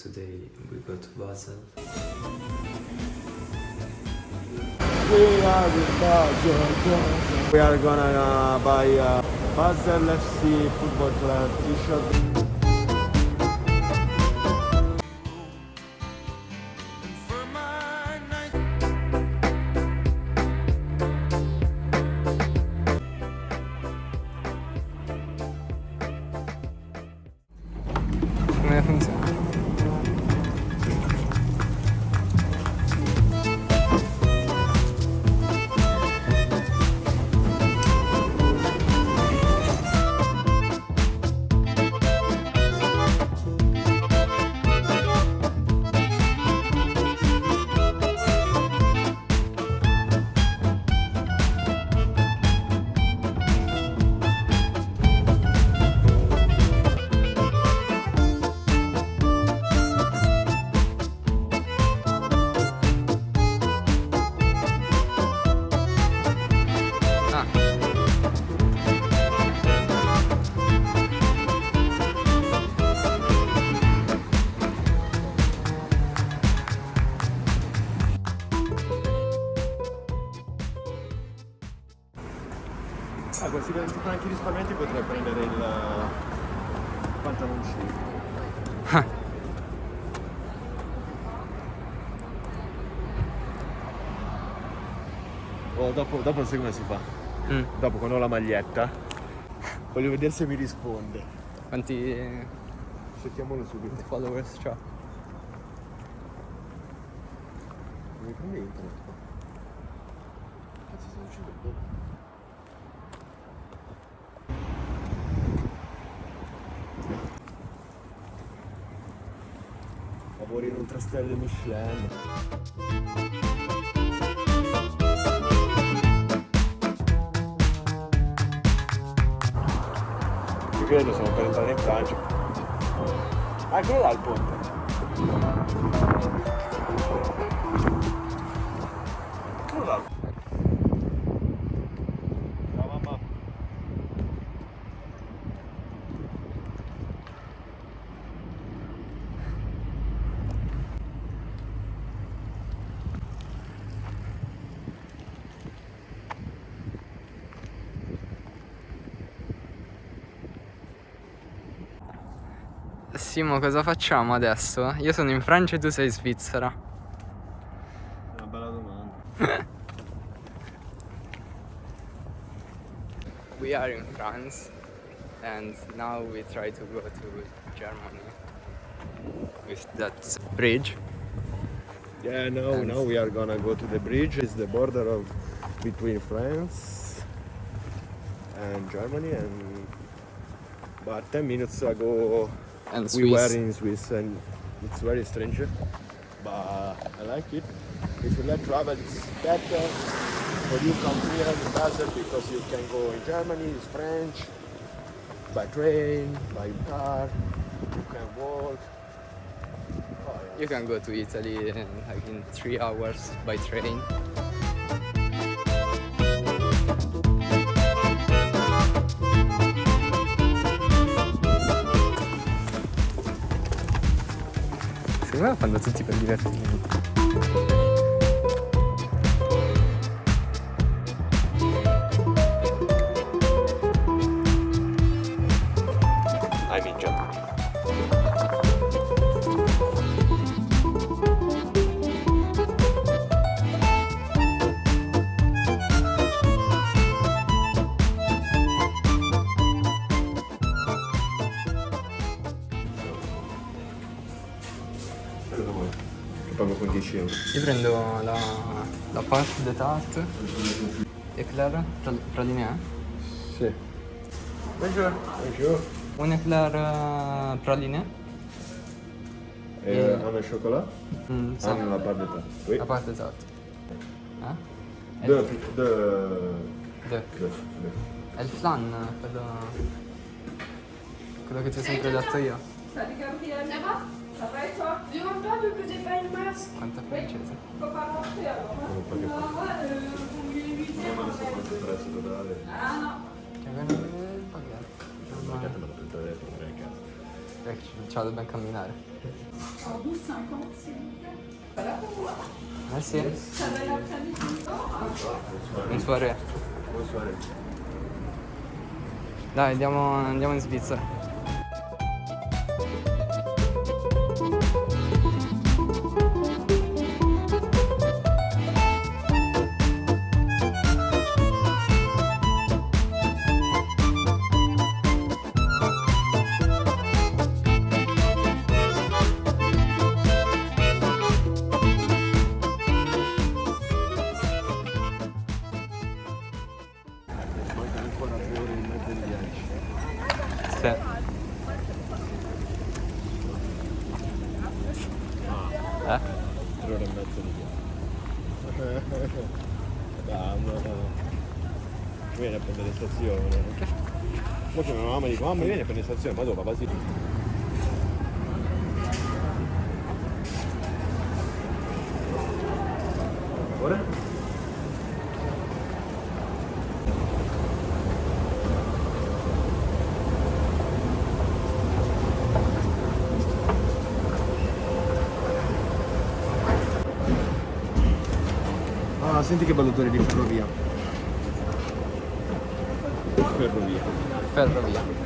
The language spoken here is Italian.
today we go to Basel. We are gonna buy a Basel FC football club t-shirt. Come funziona? Ah, questi 20 franchi risparmiati potrei prendere il pantaloncino. Oh, dopo sai come si fa? Dopo quando ho la maglietta voglio vedere se mi risponde. Quanti Cerchiamolo subito. followers c'ha? Non mi prende internet qua. Cazzo sto uscendo qua. Lavori in un 3 stelle Michelin. Ci credo, siamo per entrare in Francia. Ah, quello là è il ponte. Quello là. Ciao mamma. Simo, cosa facciamo adesso? Io sono in Francia e tu sei in Svizzera. È una bella domanda. We are in France and now we try to go to Germany with that bridge. Yeah, now we are gonna go to the bridge. It's the border of between France and Germany, and but 10 minutes ago And we were Swiss. in Swiss, and it's very strange, but I like it. If you like travel, it's better for you come here in Basel because you can go in Germany, it's French, by train, by car, you can walk. Oh, yeah. You can go to Italy like in 3 hours by train. Secondo me fanno tutti per divertimento. I'm in Germany. Che pago con 10 euro. Io prendo la pâte de tarte, éclair, praline. Sì. Bonjour. Bonjour. Un éclair praline. Un chocolat? Sì. Ah, la part de tarte. Oui. La pâte de tarte. Deux. Deux. È il flan, quello che ti ho sempre detto io. Ça va et toi? Demande pas vu que j'ai pas une masse. Quanto è francese? Faut pas rentrer alors. Non, pas che fa. Vous voulez l'éviter Ma adesso quanto è il prezzo totale? Ah non. Cioè, quello del baguette. La maglietta me l'ha presa adesso, non è a casa. Ce la dobbiamo camminare. En 12,50 s'il vous plaît. Voilà pour moi. Merci. Ça va l'après-midi. Buon soirée. Buon soirée. Dai, andiamo in Svizzera. Manca ancora 2 ore e mezza di viaggio. Sì. 3 ore e mezza di viaggio. Mamma. Vieni a prendere stazione. Poi c'è mia mamma e dico, mamma vieni a prendere stazione, ma dove papà sì. Ora? Ah, senti che bello odore di ferrovia. Ferrovia. Ferrovia.